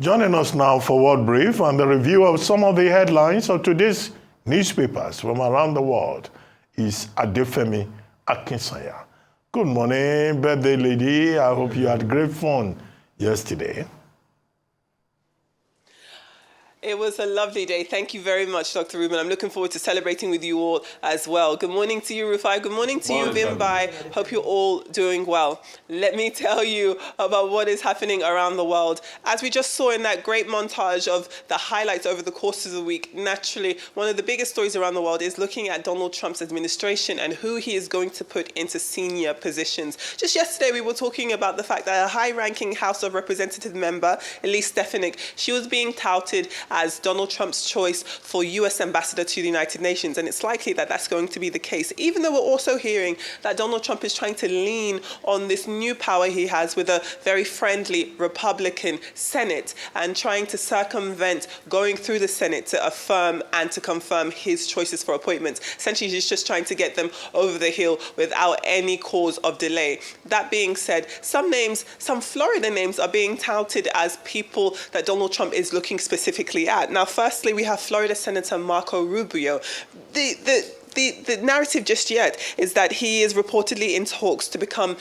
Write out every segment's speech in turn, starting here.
Joining us now for World Brief and the review of some of the headlines of today's newspapers from around the world is Adefemi Akinsanya. Good morning, birthday lady. I hope you had great fun yesterday. It was a lovely day. Thank you very much, Dr. Ruben. I'm looking forward to celebrating with you all as well. Good morning to you, Rufai. Good morning to you, Bimbai. Hope you're all doing well. Let me tell you about what is happening around the world. As we just saw in that great montage of the highlights over the course of the week, naturally, one of the biggest stories around the world is looking at Donald Trump's administration and who he is going to put into senior positions. Just yesterday, we were talking about the fact that a high-ranking House of Representatives member, Elise Stefanik, she was being touted as Donald Trump's choice for U.S. ambassador to the United Nations. And it's likely that that's going to be the case, even though we're also hearing that Donald Trump is trying to lean on this new power he has with a very friendly Republican Senate and trying to circumvent going through the Senate to affirm and to confirm his choices for appointments. Essentially, he's just trying to get them over the hill without any cause of delay. That being said, some Florida names are being touted as people that Donald Trump is looking specifically at. Now, firstly, we have Florida Senator Marco Rubio. The narrative just yet is that he is reportedly in talks to become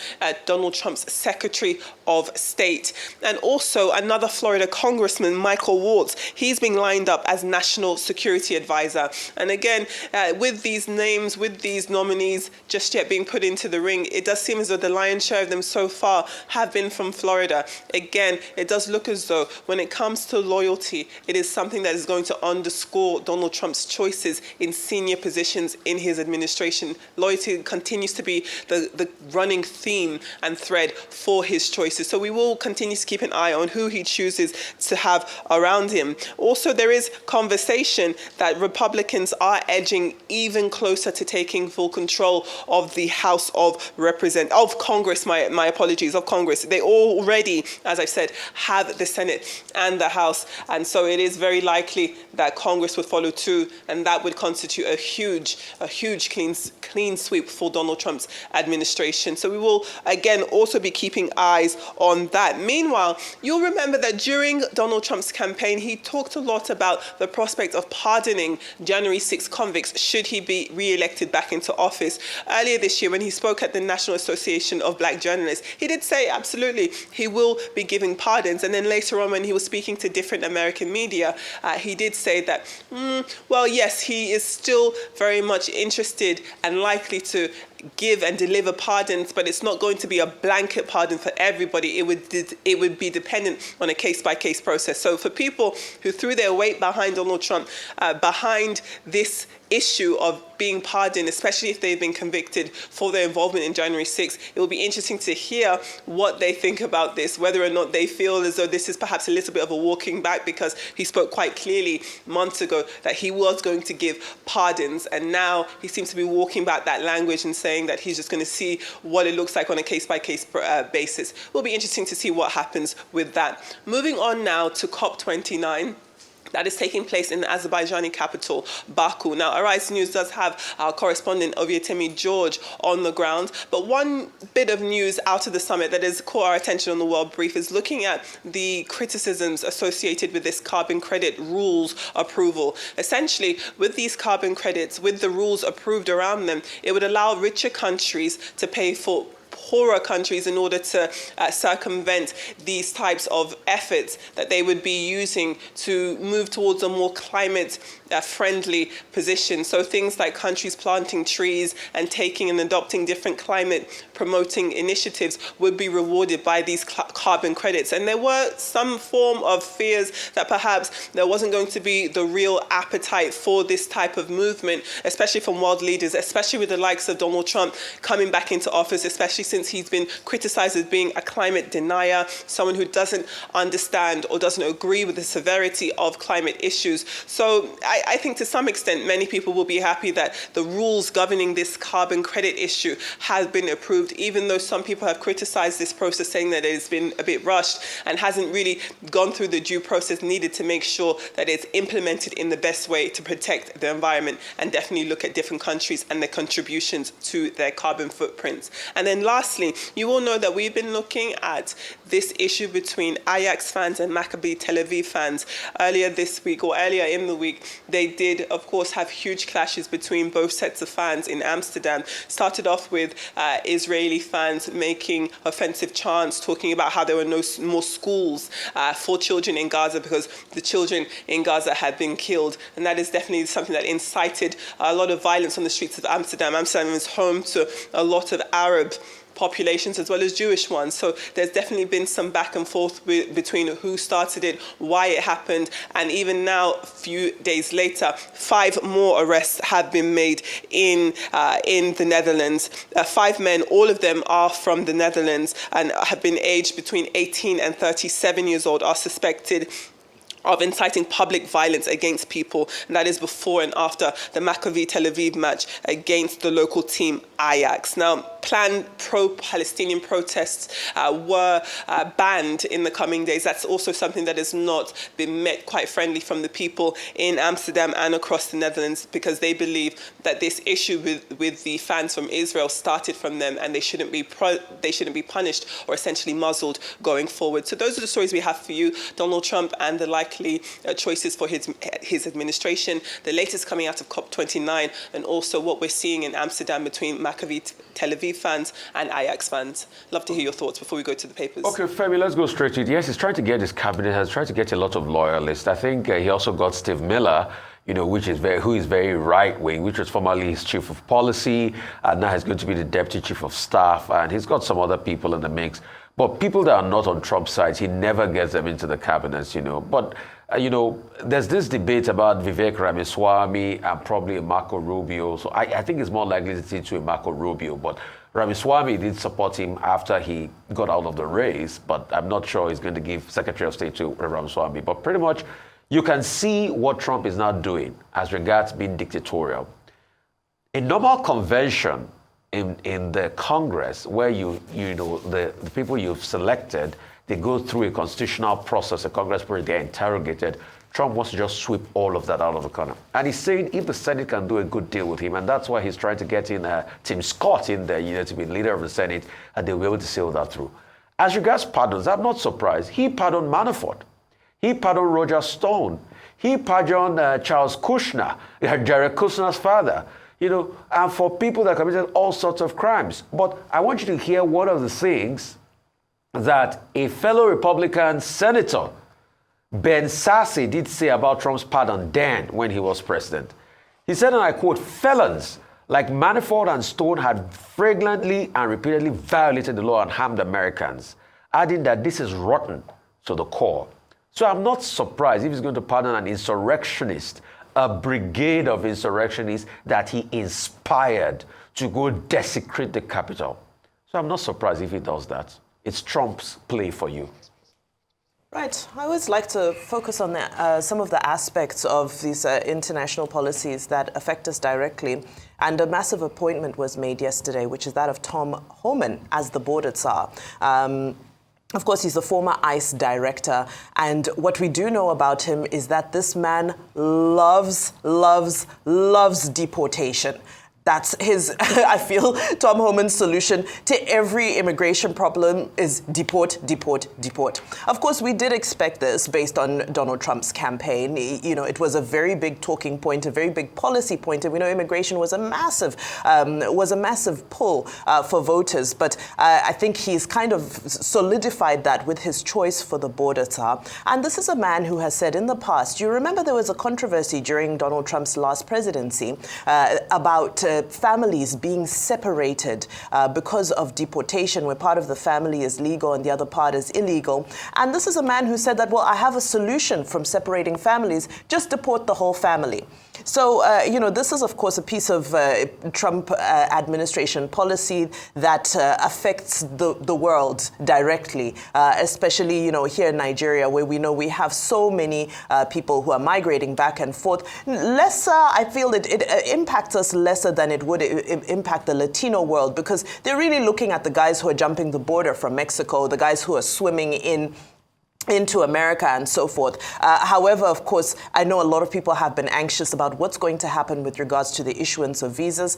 Donald Trump's Secretary of State. And also another Florida Congressman, Michael Waltz, he's being lined up as National Security Advisor. And again, with these names, with these nominees just yet being put into the ring, it does seem as though the lion's share of them so far have been from Florida. Again, it does look as though when it comes to loyalty, it is something that is going to underscore Donald Trump's choices in senior positions in his administration. Loyalty continues to be the running theme and thread for his choices. So we will continue to keep an eye on who he chooses to have around him. Also, there is conversation that Republicans are edging even closer to taking full control of the House of Congress, my apologies, of Congress. They already, as I've said, have the Senate and the House. And so it is very likely that Congress would follow too, and that would constitute a huge clean sweep for Donald Trump's administration. So we will, again, also be keeping eyes on that. Meanwhile, you'll remember that during Donald Trump's campaign, he talked a lot about the prospect of pardoning January 6 convicts should he be re-elected back into office. Earlier this year, when he spoke at the National Association of Black Journalists, he did say absolutely he will be giving pardons. And then later on, when he was speaking to different American media, he did say that, well, yes, he is still very much interested and likely to give and deliver pardons, but it's not going to be a blanket pardon for everybody. It would be dependent on a case-by-case process. So for people who threw their weight behind Donald Trump, behind this issue of being pardoned, especially if they've been convicted for their involvement in January 6th, it will be interesting to hear what they think about this, whether or not they feel as though this is perhaps a little bit of a walking back, because he spoke quite clearly months ago that he was going to give pardons, and now he seems to be walking back that language and saying that he's just going to see what it looks like on a case-by-case basis. It will be interesting to see what happens with that. Moving on now to COP29. That is taking place in the Azerbaijani capital, Baku. Now, Arise News does have our correspondent, Oviatemi George, on the ground. But one bit of news out of the summit that has caught our attention on the World Brief is looking at the criticisms associated with this carbon credit rules approval. Essentially, with these carbon credits, with the rules approved around them, it would allow richer countries to pay for poorer countries in order to circumvent these types of efforts that they would be using to move towards a more climate-friendly position. So things like countries planting trees and taking and adopting different climate-promoting initiatives would be rewarded by these carbon credits. And there were some form of fears that perhaps there wasn't going to be the real appetite for this type of movement, especially from world leaders, especially with the likes of Donald Trump coming back into office, especially since he's been criticized as being a climate denier, someone who doesn't understand or doesn't agree with the severity of climate issues. So I think to some extent, many people will be happy that the rules governing this carbon credit issue have been approved, even though some people have criticized this process, saying that it's been a bit rushed and hasn't really gone through the due process needed to make sure that it's implemented in the best way to protect the environment and definitely look at different countries and their contributions to their carbon footprints. And then lastly, you all know that we've been looking at this issue between Ajax fans and Maccabi Tel Aviv fans. Earlier this week, or earlier in the week, they did, of course, have huge clashes between both sets of fans in Amsterdam. Started off with Israeli fans making offensive chants, talking about how there were no more schools for children in Gaza because the children in Gaza had been killed. And that is definitely something that incited a lot of violence on the streets of Amsterdam. Amsterdam is home to a lot of Arab populations as well as Jewish ones. So there's definitely been some back and forth between who started it, why it happened, and even now, a few days later, 5 more arrests have been made in the Netherlands. 5 men, all of them are from the Netherlands and have been aged between 18 and 37 years old, are suspected of inciting public violence against people, and that is before and after the Maccabi Tel Aviv match against the local team Ajax. Now, planned pro-Palestinian protests were banned in the coming days. That's also something that has not been met quite friendly from the people in Amsterdam and across the Netherlands, because they believe that this issue with the fans from Israel started from them, and they shouldn't be punished or essentially muzzled going forward. So those are the stories we have for you. Donald Trump and the likely choices for his administration, the latest coming out of COP29, and also what we're seeing in Amsterdam between Maccabi Tel Aviv fans and Ajax fans. Love to hear your thoughts before we go to the papers. Okay, Femi, let's go straight to it. Yes, he's trying to get his cabinet, has tried to get a lot of loyalists. I think he also got Steve Miller, who is very right-wing, which was formerly his chief of policy, and now he's going to be the deputy chief of staff, and he's got some other people in the mix. But people that are not on Trump's side, he never gets them into the cabinets, But, there's this debate about Vivek Ramaswamy and probably Marco Rubio. So I think it's more likely to see to a Marco Rubio. But Ramaswamy did support him after he got out of the race. But I'm not sure he's going to give Secretary of State to Ramaswamy. But pretty much, you can see what Trump is now doing as regards being dictatorial. A normal convention in the Congress, where the people you've selected, they go through a constitutional process, a Congress where they're interrogated. Trump wants to just sweep all of that out of the corner. And he's saying if the Senate can do a good deal with him, and that's why he's trying to get in Tim Scott in there, to be leader of the Senate, and they'll be able to sail that through. As regards pardons, I'm not surprised. He pardoned Manafort. He pardoned Roger Stone. He pardoned Charles Kushner, Jared Kushner's father. And for people that committed all sorts of crimes. But I want you to hear one of the things that a fellow Republican senator, Ben Sasse, did say about Trump's pardon then when he was president. He said, and I quote, "Felons like Manafort and Stone had flagrantly and repeatedly violated the law and harmed Americans," adding that this is rotten to the core. So I'm not surprised if he's going to pardon an insurrectionist, a brigade of insurrectionists that he inspired to go desecrate the Capitol. So I'm not surprised if he does that. It's Trump's play for you. Right. I always like to focus on some of the aspects of these international policies that affect us directly. And a massive appointment was made yesterday, which is that of Tom Homan as the border czar. Of course, he's the former ICE director. And what we do know about him is that this man loves deportation. That's his, I feel, Tom Homan's solution to every immigration problem is deport, deport, deport. Of course, we did expect this based on Donald Trump's campaign. It was a very big talking point, a very big policy point. And we know immigration was a massive pull for voters. But I think he's kind of solidified that with his choice for the border czar. And this is a man who has said in the past, you remember there was a controversy during Donald Trump's last presidency about families being separated because of deportation, where part of the family is legal and the other part is illegal. And this is a man who said that, well, I have a solution from separating families, just deport the whole family. So, this is, of course, a piece of Trump administration policy that affects the world directly, especially, here in Nigeria, where we know we have so many people who are migrating back and forth. Lesser, I feel it impacts us lesser than it would impact the Latino world, because they're really looking at the guys who are jumping the border from Mexico, the guys who are swimming in into America and so forth. However, of course, I know a lot of people have been anxious about what's going to happen with regards to the issuance of visas.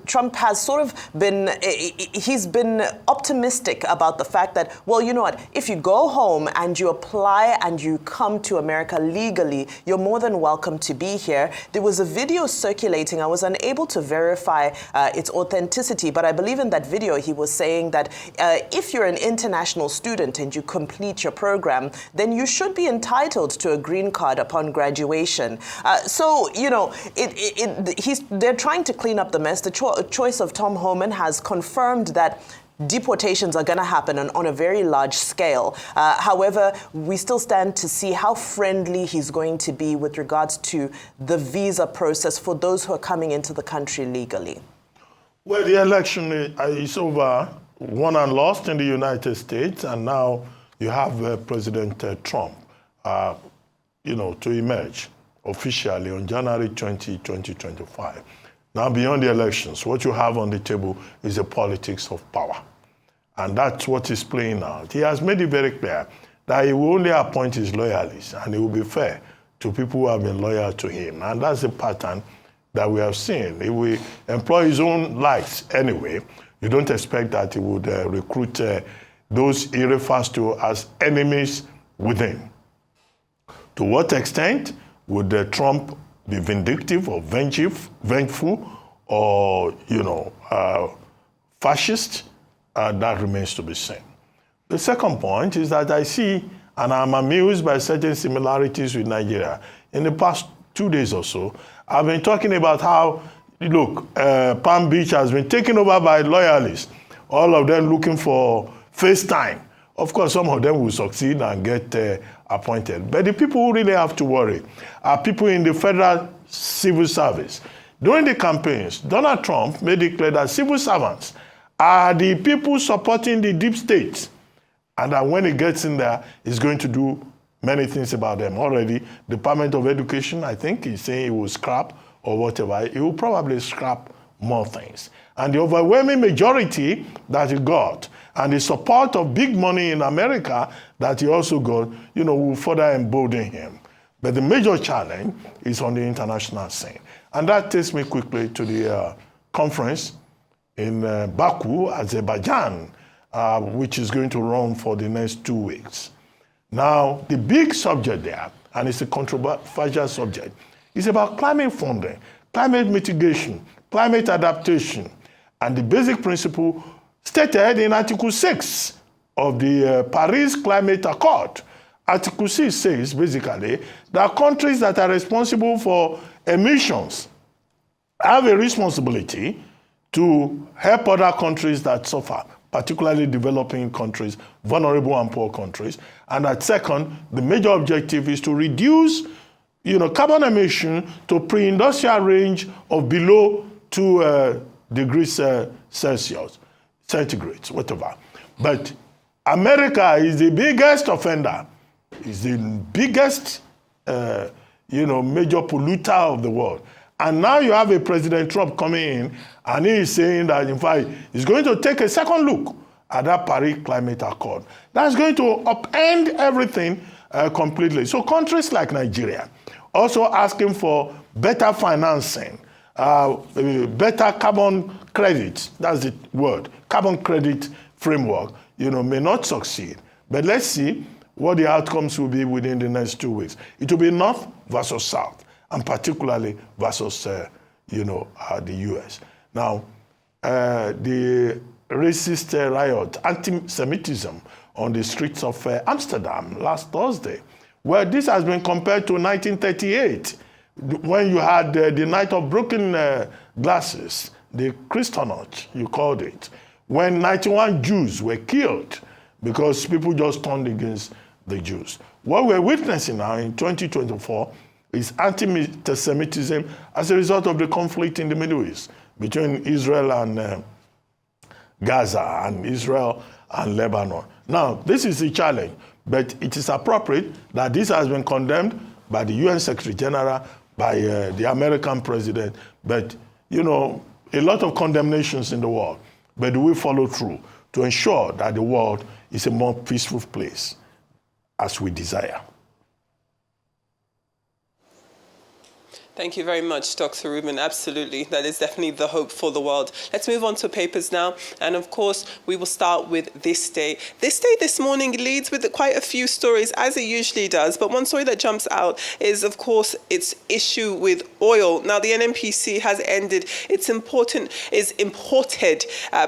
Trump has sort of been, he's been optimistic about the fact that, well, you know what, if you go home and you apply and you come to America legally, you're more than welcome to be here. There was a video circulating. I was unable to verify its authenticity, but I believe in that video he was saying that if you're an international student and you complete your program, then you should be entitled to a green card upon graduation. They're trying to clean up the mess. The choice of Tom Homan has confirmed that deportations are going to happen on a very large scale. However, we still stand to see how friendly he's going to be with regards to the visa process for those who are coming into the country legally. Well, the election is over, won and lost in the United States, and now you have President Trump, to emerge officially on January 20, 2025. Now, beyond the elections, what you have on the table is the politics of power. And that's what he's playing out. He has made it very clear that he will only appoint his loyalists, and he will be fair to people who have been loyal to him. And that's the pattern that we have seen. He will employ his own likes anyway. You don't expect that he would recruit those he refers to as enemies within. To what extent would Trump be vindictive or vengeful or, fascist? That remains to be seen. The second point is that I see, and I'm amused by certain similarities with Nigeria. In the past 2 days or so, I've been talking about how, Palm Beach has been taken over by loyalists, all of them looking for FaceTime. Of course, some of them will succeed and get appointed. But the people who really have to worry are people in the federal civil service. During the campaigns, Donald Trump made it clear that civil servants are the people supporting the deep state. And that when he gets in there, he's going to do many things about them. Already, Department of Education, I think, he's saying he will scrap or whatever. He will probably scrap more things. And the overwhelming majority that he got and the support of big money in America that he also got, will further embolden him. But the major challenge is on the international scene. And that takes me quickly to the conference in Baku, Azerbaijan, which is going to run for the next 2 weeks. Now, the big subject there, and it's a controversial subject, is about climate funding, climate mitigation, climate adaptation, and the basic principle stated in Article 6 of the Paris Climate Accord. Article 6 says, basically, that countries that are responsible for emissions have a responsibility to help other countries that suffer, particularly developing countries, vulnerable and poor countries. And that second, the major objective is to reduce carbon emission to pre-industrial range of below 2 degrees Celsius, centigrades, whatever. But America is the biggest offender, is the biggest, major polluter of the world. And now you have a President Trump coming in, and he is saying that, in fact, he's going to take a second look at that Paris Climate Accord. That's going to upend everything completely. So countries like Nigeria also asking for better financing, better carbon credit, that's the word, carbon credit framework, may not succeed. But let's see what the outcomes will be within the next 2 weeks. It will be North versus South, and particularly versus, the U.S. Now, the racist riot, antisemitism on the streets of Amsterdam last Thursday, well, this has been compared to 1938, when you had the night of broken glasses, the Kristallnacht, you called it, when 91 Jews were killed because people just turned against the Jews. What we're witnessing now in 2024 is anti-Semitism as a result of the conflict in the Middle East between Israel and Gaza, and Israel and Lebanon. Now, this is a challenge, but it is appropriate that this has been condemned by the UN Secretary General, by the American president, but, a lot of condemnations in the world. But we follow through to ensure that the world is a more peaceful place as we desire. Thank you very much, Dr. Rubin. Absolutely. That is definitely the hope for the world. Let's move on to papers now. And of course, we will start with This Day. This Day this morning leads with quite a few stories, as it usually does. But one story that jumps out is, of course, its issue with oil. Now, the NNPC has ended its imported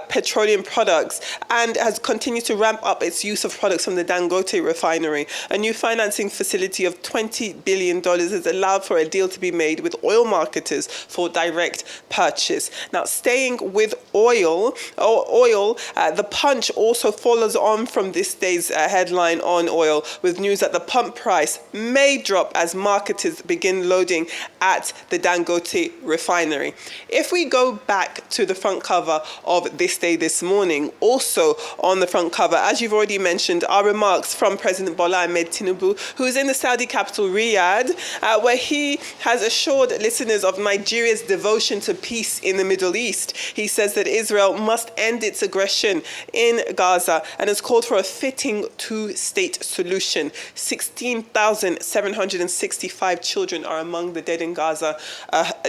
petroleum products and has continued to ramp up its use of products from the Dangote refinery. A new financing facility of $20 billion has allowed for a deal to be made with oil marketers for direct purchase. Now, staying with oil, the Punch also follows on from this day's headline on oil with news that the pump price may drop as marketers begin loading at the Dangote refinery. If we go back to the front cover of This Day this morning, also on the front cover, as you've already mentioned, are remarks from President Bola Ahmed Tinubu, who is in the Saudi capital Riyadh, where he has assured listeners of Nigeria's devotion to peace in the Middle East. He says that Israel must end its aggression in Gaza and has called for a fitting two-state solution. 16,765 children are among the dead in Gaza.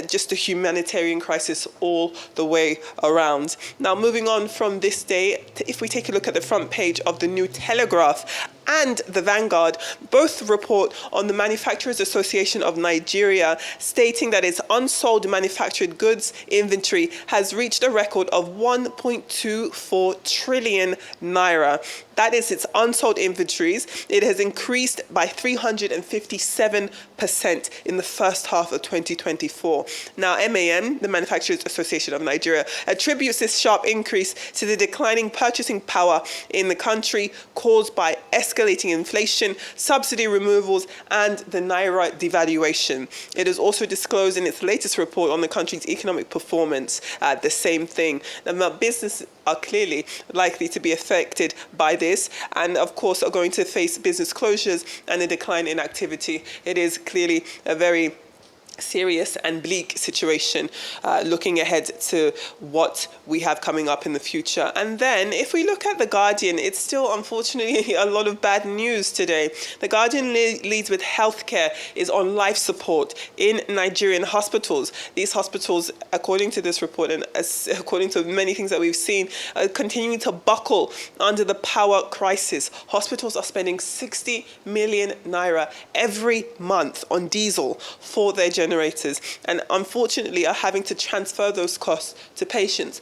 Just a humanitarian crisis all the way around. Now, moving on from This Day, if we take a look at the front page of the New Telegraph and the Vanguard, both report on the Manufacturers Association of Nigeria, stating that its unsold manufactured goods inventory has reached a record of 1.24 trillion naira. That is its unsold inventories. It has increased by 357% in the first half of 2024. Now, MAN, the Manufacturers Association of Nigeria, attributes this sharp increase to the declining purchasing power in the country caused by escalating inflation, subsidy removals, and the naira devaluation. It has also disclosed in its latest report on the country's economic performance the same thing. Now, businesses are clearly likely to be affected by this and, of course, are going to face business closures and a decline in activity. It is clearly a very serious and bleak situation looking ahead to what we have coming up in the future. And then if we look at The Guardian, it's still unfortunately a lot of bad news today. The Guardian leads with healthcare is on life support in Nigerian hospitals. These hospitals, according to this report and according to many things that we've seen, are continuing to buckle under the power crisis. Hospitals are spending 60 million naira every month on diesel for their generators, and unfortunately are having to transfer those costs to patients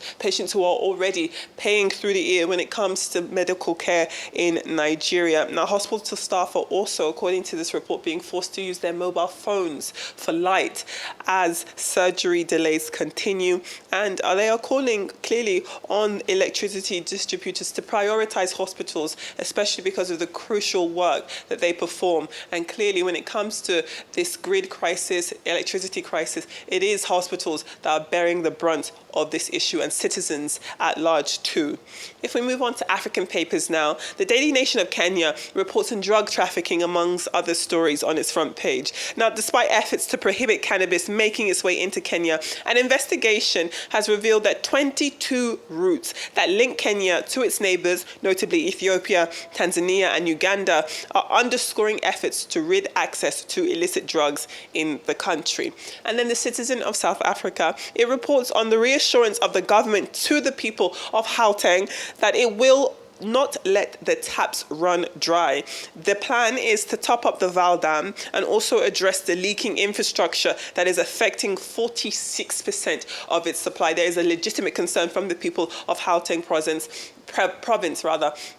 who are already paying through the ear when it comes to medical care in Nigeria. Now, hospital staff are also, according to this report, being forced to use their mobile phones for light as surgery delays continue, and they are calling clearly on electricity distributors to prioritize hospitals, especially because of the crucial work that they perform. And clearly, when it comes to this grid crisis, electricity crisis, it is hospitals that are bearing the brunt of this issue, and citizens at large too. If we move on to African papers now, the Daily Nation of Kenya reports on drug trafficking amongst other stories on its front page. Now, despite efforts to prohibit cannabis making its way into Kenya, an investigation has revealed that 22 routes that link Kenya to its neighbors, notably Ethiopia, Tanzania, and Uganda, are underscoring efforts to rid access to illicit drugs in the country. And then the Citizen of South Africa, it reports on the reassurance of the government to the people of Gauteng that it will not let the taps run dry. The plan is to top up the Val Dam and also address the leaking infrastructure that is affecting 46% of its supply. There is a legitimate concern from the people of Gauteng province,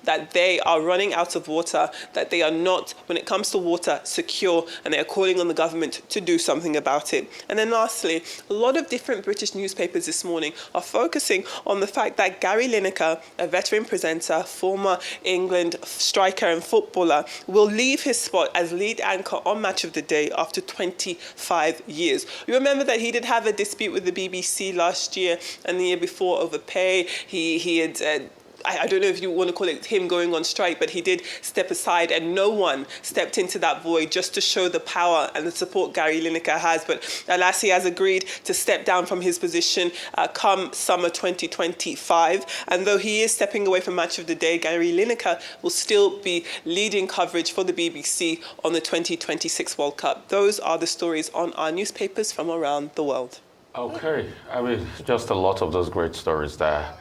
that they are running out of water, that they are not, when it comes to water, secure, and they are calling on the government to do something about it. And then lastly, a lot of different British newspapers this morning are focusing on the fact that Gary Lineker, a veteran presenter, former England striker and footballer, will leave his spot as lead anchor on Match of the Day after 25 years. You remember that he did have a dispute with the BBC last year and the year before over pay. He had I don't know if you want to call it him going on strike, but he did step aside, and no one stepped into that void just to show the power and the support Gary Lineker has. But alas, he has agreed to step down from his position come summer 2025. And though he is stepping away from Match of the Day, Gary Lineker will still be leading coverage for the BBC on the 2026 World Cup. Those are the stories on our newspapers from around the world. Okay, I mean, just a lot of those great stories there.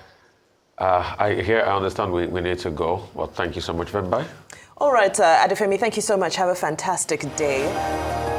I understand we need to go. Well, thank you so much, Vembai. All right, Adefemi, thank you so much. Have a fantastic day.